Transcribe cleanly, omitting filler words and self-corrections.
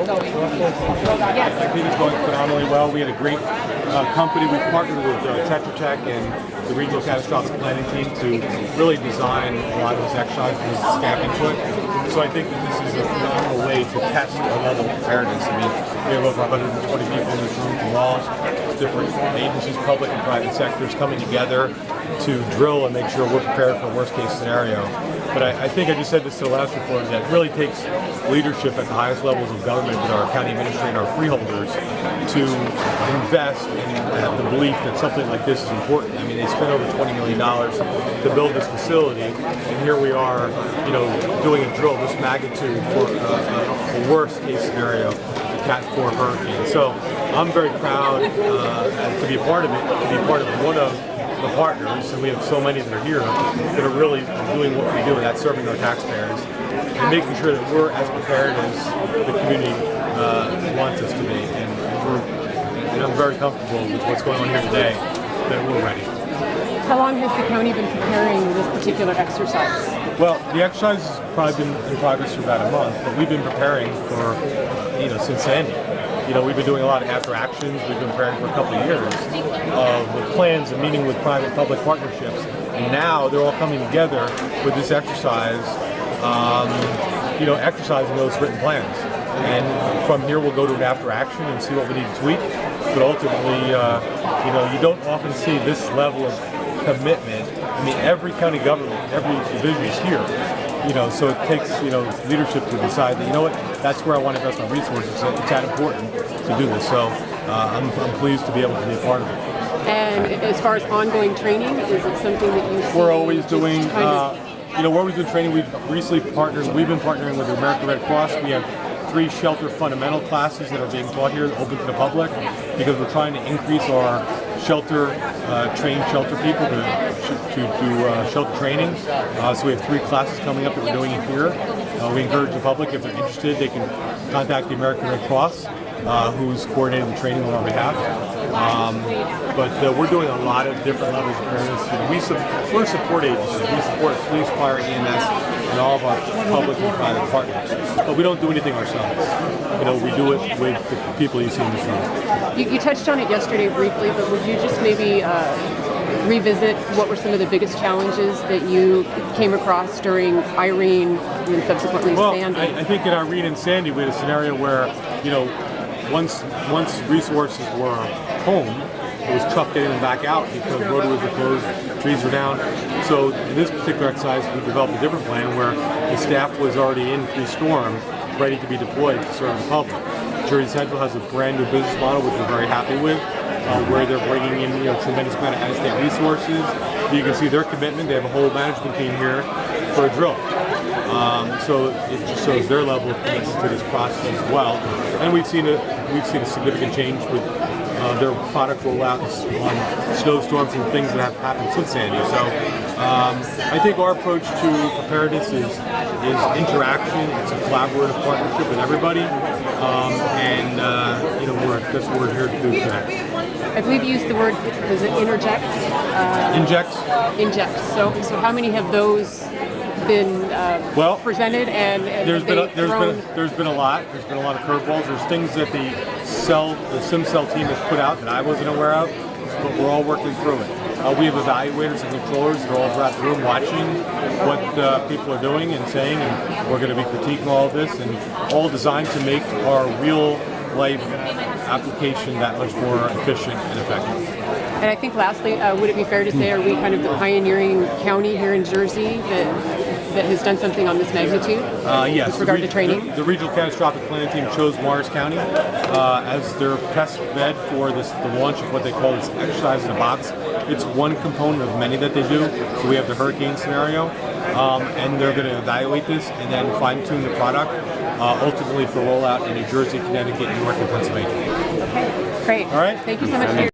going? Yes. I think it's going phenomenally well. We had a great company. We partnered with Tetra Tech and the regional catastrophic planning team to really design a lot of this exercise with SCAP input. So I think that this is a phenomenal way to test our level of preparedness. I mean, we have over 120 people in this room from all different agencies, public and private sectors, coming together to drill and make sure we're prepared for a worst case scenario. But I think I just said this to the last report, that it really takes leadership at the highest levels of government with our county administrator and our freeholders to invest and have the belief that something like this is important. I mean, they spent over $20 million to build this facility, and here we are, doing a drill this magnitude for a worst case scenario, the Cat 4 hurricane. So I'm very proud to be a part of it, to be part of one of the partners, and we have so many that are here that are really doing what we do, and that's serving our taxpayers and making sure that we're as prepared as the community wants us to be. And I'm very comfortable with what's going on here today, that we're ready. How long has the county been preparing this particular exercise? Well, the exercise has probably been in progress for about a month, but we've been preparing for, since Sandy. We've been doing a lot of after actions. We've been preparing for a couple of years with plans and meeting with private-public partnerships. And now they're all coming together with this exercise, exercising those written plans. And from here, we'll go to an after action and see what we need to tweak. But ultimately, you don't often see this level of commitment. I mean, every county government, every division is here. So it takes, leadership to decide that, that's where I want to invest my resources. So it's that important to do this. So I'm pleased to be able to be a part of it. And as far as ongoing training, is it something that you see? We're always doing, we're always doing training. We've been partnering with the American Red Cross. We have 3 shelter fundamental classes that are being taught here, open to the public, because we're trying to increase our trained shelter people to do shelter training. So we have 3 classes coming up that we're doing here. We encourage the public, if they're interested, they can contact the American Red Cross, who's coordinating the training on our behalf. But we're doing a lot of different levels of preparedness. We're a support agency. We support police, fire, EMS, and all of our public and private partners. But we don't do anything ourselves. We do it with the people you see in this room. You touched on it yesterday briefly, but would you just maybe revisit what were some of the biggest challenges that you came across during Irene and subsequently Sandy? I think in Irene and Sandy we had a scenario where, once resources were home, it was tough getting them back out because roadways were closed, trees were down. So in this particular exercise, we developed a different plan where the staff was already in pre-storm, ready to be deployed to serve the public. Jersey Central has a brand new business model, which we're very happy with, where they're bringing in tremendous amount of out-of-state resources. You can see their commitment. They have a whole management team here for a drill. So it just shows their level of commitment to this process as well. And we've seen a significant change with their product rollout on snowstorms and things that have happened since Sandy. So I think our approach to preparedness is interaction. It's a collaborative partnership with everybody, that's what we're here to do today. I believe you used the word, was it interject? Injects. Injects. So how many have those been presented and there's been a lot. There's been a lot of curveballs. There's things that the SimCell team has put out that I wasn't aware of, but we're all working through it. We have evaluators and controllers that are all throughout the room watching what people are doing and saying, and we're going to be critiquing all of this, and all designed to make our real life application that much more efficient and effective. And I think lastly, would it be fair to say, are we kind of the pioneering county here in Jersey that has done something on this magnitude? Yes. With regard to training? The regional catastrophic planning team chose Morris County as their test bed for the launch of what they call this exercise in a box. It's one component of many that they do. So we have the hurricane scenario, and they're going to evaluate this and then fine-tune the product, ultimately for rollout in New Jersey, Connecticut, New York, and Pennsylvania. Okay, great. All right. Thank you so much for your